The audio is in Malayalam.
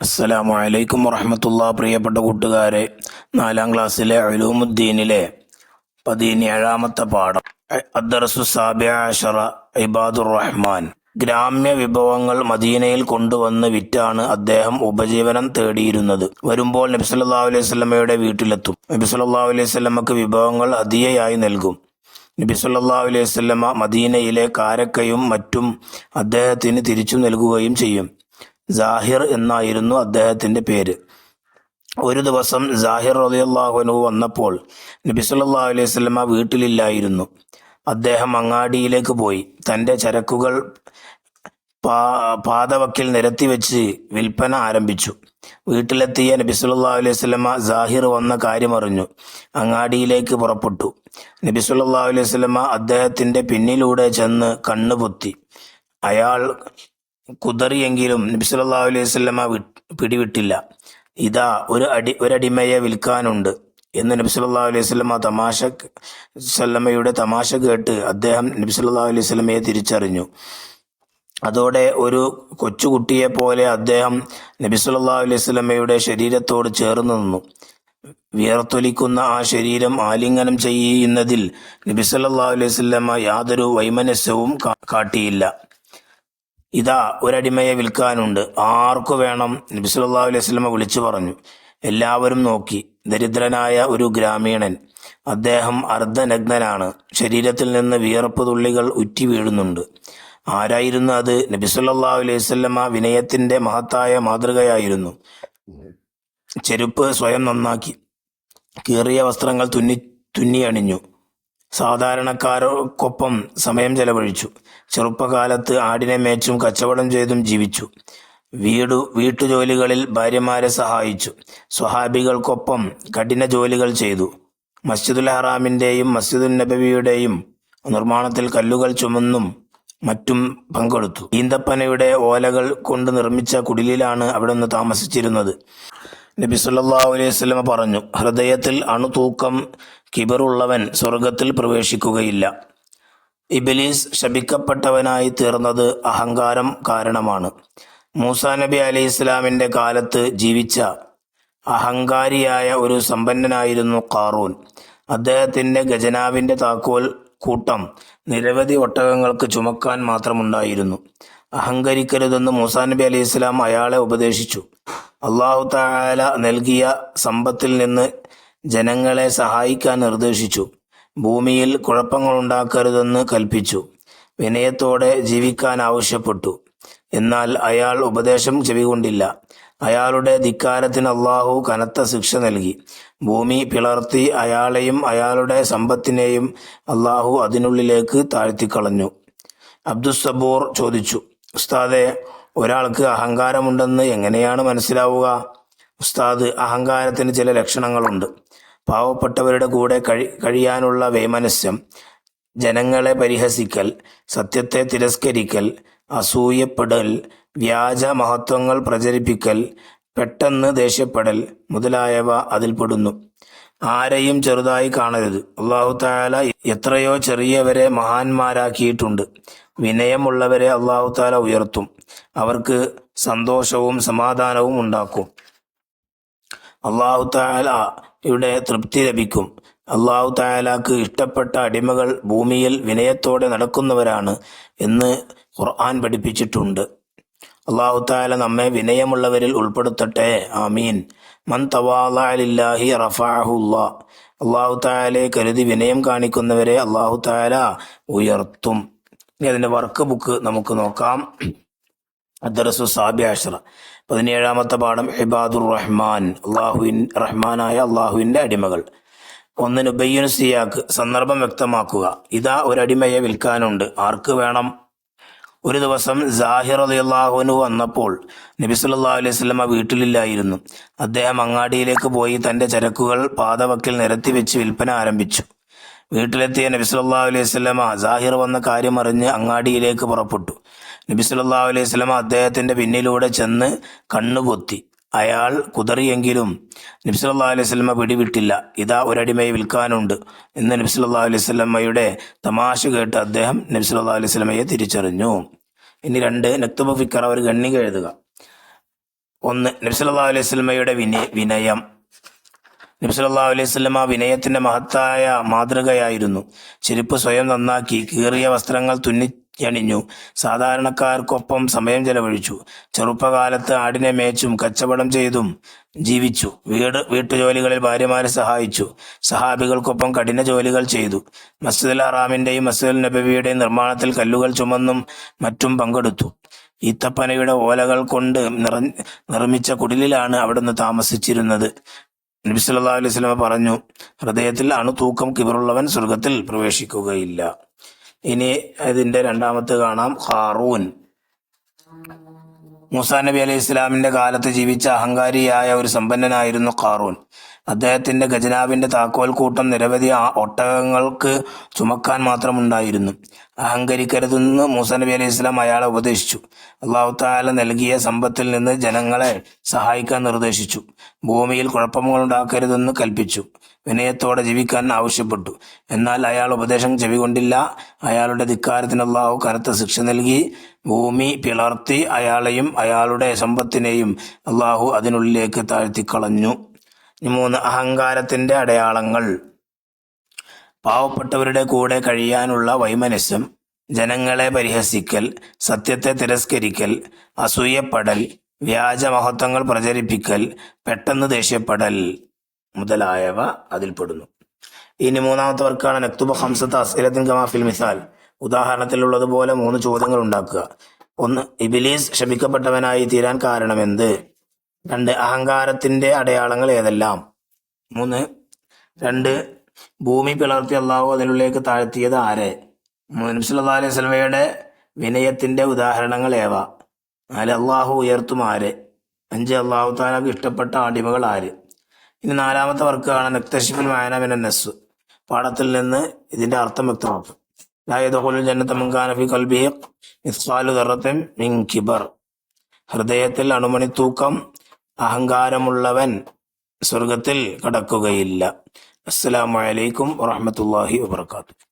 അസ്സലാമു അലൈക്കും വറഹ്മത്തുള്ളാഹി. പ്രിയപ്പെട്ട കൂട്ടുകാരെ, 4ാം ക്ലാസ്സിലെ ഉലൂമുദ്ദീനിലെ 17ാമത്തെ പാഠം അദ്ദർസു സാബിഅ അശറ ഇബാദുർ റഹ്മാൻ. ഗ്രാമ്യ വിഭവങ്ങൾ മദീനയിൽ കൊണ്ടുവന്ന് വിറ്റാണ് അദ്ദേഹം ഉപജീവനം തേടിയിരുന്നത്. വരുമ്പോൾ നബി സല്ലല്ലാഹു അലൈഹി വസല്ലമയുടെ വീട്ടിലെത്തും. നബി സല്ലല്ലാഹു അലൈഹി വസല്ലമക്ക് വിഭവങ്ങൾ ഹദിയയായി നൽകും. നബി സല്ലല്ലാഹു അലൈഹി വസല്ലമ മദീനയിലെ കാരക്കയും മറ്റും അദ്ദേഹത്തിന് തിരിച്ചു നൽകുകയും ചെയ്യും. സാഹിർ എന്നായിരുന്നു അദ്ദേഹത്തിന്റെ പേര്. ഒരു ദിവസം സാഹിർ റളിയല്ലാഹു അൻഹു വന്നപ്പോൾ നബി സല്ലല്ലാഹു അലൈഹി വസല്ലമ വീട്ടിലില്ലായിരുന്നു. അദ്ദേഹം അങ്ങാടിയിലേക്ക് പോയി തന്റെ ചരക്കുകൾ പാതവക്കിൽ നിരത്തിവെച്ച് വിൽപ്പന ആരംഭിച്ചു. വീട്ടിലെത്തിയ നബി സല്ലല്ലാഹു അലൈഹി വസല്ലമ സാഹിർ വന്ന കാര്യമറിഞ്ഞു അങ്ങാടിയിലേക്ക് പുറപ്പെട്ടു. നബി സല്ലല്ലാഹു അലൈഹി വസല്ലമ അദ്ദേഹത്തിന്റെ പിന്നിലൂടെ ചെന്ന് കണ്ണുപൊത്തി. അയാൾ കുതറിയെങ്കിലും നബി സല്ലല്ലാഹു അലൈഹി വസല്ലമ പിടിവിട്ടില്ല. ഇതാ ഒരടിമയെ വിൽക്കാനുണ്ട് എന്ന് നബി സല്ലല്ലാഹു അലൈഹി വസല്ലമയുടെ തമാശ കേട്ട് അദ്ദേഹം നബി സല്ലല്ലാഹു അലൈഹി വസല്ലമയെ തിരിച്ചറിഞ്ഞു. അതോടെ ഒരു കൊച്ചുകുട്ടിയെ പോലെ അദ്ദേഹം നബി സല്ലല്ലാഹു അലൈഹി വസല്ലമയുടെ ശരീരത്തോട് ചേർന്ന് നിന്നു. വിയർത്തൊലിക്കുന്ന ആ ശരീരം ആലിംഗനം ചെയ്യുന്നതിൽ നബി സല്ലല്ലാഹു അലൈഹി വസല്ലമ യാതൊരു വൈമനസ്യവും കാട്ടിയില്ല. ഇതാ ഒരടിമയെ വിൽക്കാനുണ്ട്, ആർക്കു വേണം? നബി സല്ലല്ലാഹു അലൈഹി വസല്ലമ വിളിച്ചു പറഞ്ഞു. എല്ലാവരും നോക്കി. ദരിദ്രനായ ഒരു ഗ്രാമീണൻ. അദ്ദേഹം അർദ്ധനഗ്നനാണ്. ശരീരത്തിൽ നിന്ന് വിയർപ്പ് തുള്ളികൾ ഉറ്റി വീഴുന്നുണ്ട്. ആരായിരുന്നു അത്? നബി സല്ലല്ലാഹു അലൈഹി വസല്ലമ വിനയത്തിന്റെ മഹത്തായ മാതൃകയായിരുന്നു. ചെരുപ്പ് സ്വയം നന്നാക്കി, കീറിയ വസ്ത്രങ്ങൾ തുന്നി അണിഞ്ഞു. സാധാരണക്കാർക്കൊപ്പം സമയം ചെലവഴിച്ചു. ചെറുപ്പകാലത്ത് ആടിനെ മേച്ചും കച്ചവടം ചെയ്തും ജീവിച്ചു. വീട്ടുജോലികളിൽ ഭാര്യമാരെ സഹായിച്ചു. സ്വഹാബികൾക്കൊപ്പം കഠിന ജോലികൾ ചെയ്തു. മസ്ജിദുൽ ഹറാമിന്റെയും മസ്ജിദുൻ നബവിയുടെയും നിർമ്മാണത്തിൽ കല്ലുകൾ ചുമന്നും മറ്റും പങ്കെടുത്തു. ഈന്തപ്പനയുടെ ഓലകൾ കൊണ്ട് നിർമ്മിച്ച കുടിലിലാണ് അവിടെ നിന്ന് താമസിച്ചിരുന്നത്. നബി സല്ലല്ലാഹു അലൈഹി വസല്ലമ പറഞ്ഞു, ഹൃദയത്തിൽ അണുതൂക്കം കിബറുള്ളവൻ സ്വർഗത്തിൽ പ്രവേശിക്കുകയില്ല. ഇബ്ലീസ് ശപിക്കപ്പെട്ടവനായി തീർന്നത് അഹങ്കാരം കാരണമാണ്. മൂസാ നബി അലൈഹി ഇസ്ലാമിന്റെ കാലത്ത് ജീവിച്ച അഹങ്കാരിയായ ഒരു സമ്പന്നനായിരുന്നു ഖാറൂൻ. അദ്ദേഹത്തിന്റെ ഖജനാവിന്റെ താക്കോൽ കൂട്ടം നിരവധി ഒട്ടകങ്ങൾക്ക് ചുമക്കാൻ മാത്രമുണ്ടായിരുന്നു. അഹങ്കരിക്കരുതെന്ന് മൂസാ നബി അലൈഹി ഇസ്ലാം അയാളെ ഉപദേശിച്ചു. അല്ലാഹു തആല നൽകിയ സമ്പത്തിൽ നിന്ന് ജനങ്ങളെ സഹായിക്കാൻ നിർദ്ദേശിച്ചു. ഭൂമിയിൽ കുഴപ്പങ്ങളുണ്ടാക്കരുതെന്ന് കൽപ്പിച്ചു. വിനയത്തോടെ ജീവിക്കാൻ ആവശ്യപ്പെട്ടു. എന്നാൽ അയാൾ ഉപദേശം ചെവികൊണ്ടില്ല. അയാളുടെ ധിക്കാരത്തിന് അല്ലാഹു കനത്ത ശിക്ഷ നൽകി. ഭൂമി പിളർത്തി അയാളെയും അയാളുടെ സമ്പത്തിനെയും അല്ലാഹു അതിനുള്ളിലേക്ക് താഴ്ത്തിക്കളഞ്ഞു. അബ്ദുസ്സബൂർ ചോദിച്ചു, ഉസ്താദെ, ഒരാൾക്ക് അഹങ്കാരമുണ്ടെന്ന് എങ്ങനെയാണ് മനസ്സിലാവുക? ഉസ്താദ്, അഹങ്കാരത്തിന് ചില ലക്ഷണങ്ങളുണ്ട്. പാവപ്പെട്ടവരുടെ കൂടെ കഴിയാനുള്ള വൈമനസ്യം, ജനങ്ങളെ പരിഹസിക്കൽ, സത്യത്തെ തിരസ്കരിക്കൽ, അസൂയപ്പെടൽ, വ്യാജ മഹത്വങ്ങൾ പ്രചരിപ്പിക്കൽ, പെട്ടെന്ന് ദേഷ്യപ്പെടൽ മുതലായവ അതിൽപ്പെടുന്നു. ആരെയും ചെറുതായി കാണരുത്. അല്ലാഹു തആല എത്രയോ ചെറിയവരെ മഹാന്മാരാക്കിയിട്ടുണ്ട്. വിനയമുള്ളവരെ അല്ലാഹു തആല ഉയർത്തും. അവർക്ക് സന്തോഷവും സമാധാനവും ഉണ്ടാക്കും. അല്ലാഹു തആലയുടെ തൃപ്തി ലഭിക്കും. അല്ലാഹു തആലക്ക് ഇഷ്ടപ്പെട്ട അടിമകൾ ഭൂമിയിൽ വിനയത്തോടെ നടക്കുന്നവരാണ് എന്ന് ഖുർആൻ പഠിപ്പിച്ചിട്ടുണ്ട്. അല്ലാഹു തആല നമ്മെ വിനയമുള്ളവരിൽ ഉൾപ്പെടുത്തട്ടെ. ആമീൻ. മൻ തവാളഅ ലില്ലാഹി റഫഅഹുല്ലാഹ്. അല്ലാഹു തആലയെ കരുതി വിനയം കാണിക്കുന്നവരെ അല്ലാഹു തആല ഉയർത്തും. ഇനി അതിന്റെ വർക്ക് ബുക്ക് നമുക്ക് നോക്കാം. അദ്ദർസു സാബിഅ അശറ, 17ാമത്തെ പാഠം ഇബാദുർ റഹ്മാൻ, റഹ്മാനായ അള്ളാഹുവിന്റെ അടിമകൾ. 1 നുബയ്യിനു സിയാഖ്, സന്ദർഭം വ്യക്തമാക്കുക. ഇതാ ഒരടിമയെ വിൽക്കാനുണ്ട്, ആർക്ക് വേണം? ഒരു ദിവസം സാഹിർ റളിയല്ലാഹു അൻഹു വന്നപ്പോൾ നബി സല്ലല്ലാഹു അലൈഹി വസല്ലമ വീട്ടിലില്ലായിരുന്നു. അദ്ദേഹം അങ്ങാടിയിലേക്ക് പോയി തന്റെ ചരക്കുകൾ പാതവക്കിൽ നിരത്തിവെച്ച് വിൽപ്പന ആരംഭിച്ചു. വീട്ടിലെത്തിയ നബി സല്ലല്ലാഹു അലൈഹി വസല്ലമ സാഹിർ വന്ന കാര്യമറിഞ്ഞ് അങ്ങാടിയിലേക്ക് പുറപ്പെട്ടു. നബി സല്ലല്ലാഹു അലൈഹി വസല്ലമ അദ്ദേഹത്തിന്റെ പിന്നിലൂടെ ചെന്ന് കണ്ണുപൊത്തി. അയാൾ കുതറിയെങ്കിലും നബി സല്ലല്ലാഹു അലൈഹി വസല്ലമ പിടിവിട്ടില്ല. ഇതാ ഒരടിമയെ വിൽക്കാനുണ്ട് എന്ന് നബി സല്ലല്ലാഹു അലൈഹി വസല്ലമയുടെ തമാശ കേട്ട് അദ്ദേഹം നബി സല്ലല്ലാഹു അലൈഹി വസല്ലമയെ തിരിച്ചറിഞ്ഞു. ഇനി 2 നക്തബ ഫിക്കറ, ഒരു ഗണ്ണിക എഴുതുക. ഒന്ന്, നബി സല്ലല്ലാഹു അലൈഹി വസല്ലമയുടെ വിനയം. നബി സല്ലല്ലാഹു അലൈഹി വസല്ലമ വിനയത്തിന്റെ മഹത്തായ മാതൃകയായിരുന്നു. ചെരുപ്പ് സ്വയം നന്നാക്കി, കീറിയ വസ്ത്രങ്ങൾ തുന്നിയണിഞ്ഞു, സാധാരണക്കാർക്കൊപ്പം സമയം ചെലവഴിച്ചു. ചെറുപ്പകാലത്ത് ആടിനെ മേച്ചും കച്ചവടം ചെയ്തും ജീവിച്ചു. വീട്ടുജോലികളിൽ ഭാര്യമാരെ സഹായിച്ചു. സഹാബികൾക്കൊപ്പം കഠിന ജോലികൾ ചെയ്തു. മസ്ജിദുൽ ഹറാമിന്റെയും മസ്ജിദുൽ നബവിയുടെയും നിർമ്മാണത്തിൽ കല്ലുകൾ ചുമന്നും മറ്റും പങ്കെടുത്തു. ഈത്തപ്പനയുടെ ഓലകൾ കൊണ്ട് നിർമ്മിച്ച കുടിലിലാണ് അവിടുന്ന് താമസിച്ചിരുന്നത്. നബി സല്ലല്ലാഹു അലൈഹി വസല്ലം പറഞ്ഞു, ഹൃദയത്തിൽ അണുതൂക്കം കിബറുള്ളവൻ സ്വർഗത്തിൽ പ്രവേശിക്കുകയില്ല. ഇനി ഇതിന്റെ രണ്ടാമത്തെ കാണാം, ഹാറൂൻ. മൂസാ നബി അലൈഹി ഇസ്ലാമിന്റെ കാലത്ത് ജീവിച്ച അഹങ്കാരിയായ ഒരു സമ്പന്നനായിരുന്നു ഖാറൂൻ. അദ്ദേഹത്തിന്റെ ഖജനാവിന്റെ താക്കോൽ കൂട്ടം നിരവധി ഒട്ടകങ്ങൾക്ക് ചുമക്കാൻ മാത്രമുണ്ടായിരുന്നു. അഹങ്കരിക്കരുതെന്ന് മൂസാ നബി അലൈഹി ഇസ്ലാം അയാളെ ഉപദേശിച്ചു. അല്ലാഹു തആല നൽകിയ സമ്പത്തിൽ നിന്ന് ജനങ്ങളെ സഹായിക്കാൻ നിർദ്ദേശിച്ചു. ഭൂമിയിൽ കുഴപ്പങ്ങളുണ്ടാക്കരുതെന്ന് കൽപ്പിച്ചു. വിനയത്തോടെ ജീവിക്കാൻ ആവശ്യപ്പെട്ടു. എന്നാൽ അയാൾ ഉപദേശം ചെവികൊണ്ടില്ല. അയാളുടെ ധിക്കാരത്തിന് അല്ലാഹു കനത്ത ശിക്ഷ നൽകി. ഭൂമി പിളർത്തി അയാളെയും അയാളുടെ സമ്പത്തിനെയും അല്ലാഹു അതിനുള്ളിലേക്ക് താഴ്ത്തിക്കളഞ്ഞു. 3, അഹങ്കാരത്തിന്റെ അടയാളങ്ങൾ. പാവപ്പെട്ടവരുടെ കൂടെ കഴിയാനുള്ള വൈമനസ്യം, ജനങ്ങളെ പരിഹസിക്കൽ, സത്യത്തെ തിരസ്കരിക്കൽ, അസൂയപ്പെടൽ, വ്യാജമഹത്വങ്ങൾ പ്രചരിപ്പിക്കൽ, പെട്ടെന്ന് ദേഷ്യപ്പെടൽ മുതലായവ അതിൽപ്പെടുന്നു. ഇനി മൂന്നാമത്തെ വർക്കാണ് നക്തുബ ഖംസത അസ്ഇലത്തിൻ കമാ ഫിൽ മിസാൽ. ഉദാഹരണത്തിലുള്ളതുപോലെ 3 ചോദ്യങ്ങൾ ഉണ്ടാക്കുക. 1, ഇബ്ലീസ് ശപിക്കപ്പെട്ടവനായി തീരാൻ കാരണമെന്ത്? 2, അഹങ്കാരത്തിന്റെ അടയാളങ്ങൾ ഏതെല്ലാം? 3, 2, ഭൂമി പിളർത്തി അള്ളാഹു അതിനുള്ളിലേക്ക് താഴ്ത്തിയത് ആരെ? 3, നബി സല്ലല്ലാഹു അലൈഹി വസല്ലമയുടെ വിനയത്തിന്റെ ഉദാഹരണങ്ങൾ ഏവ? 4, അള്ളാഹു ഉയർത്തും ആരെ? 5, അള്ളാഹു തആലക്ക് ഇഷ്ടപ്പെട്ട അടിമകൾ ആര്? ഇനി നാലാമത്തെ വർക്കാണ് നക്തശിഫുൽ മഅന മിനൻ നസ്. പാഠത്തിൽ നിന്ന് ഇതിന്റെ അർത്ഥം വ്യക്തമാക്കും. ലാ യദ്ഖുലുൽ ജന്നത മൻ കാന ഫീ ഖൽബിഹി മിസ്ഖാലു ദർറത്തിൻ മിൻ കിബർ. ഹൃദയത്തിൽ അണുമണി തൂക്കം അഹങ്കാരമുള്ളവൻ സ്വർഗത്തിൽ കടക്കുകയില്ല. അസ്സലാമു അലൈക്കും വറഹ്മത്തുള്ളാഹി വബറകാതുഹു.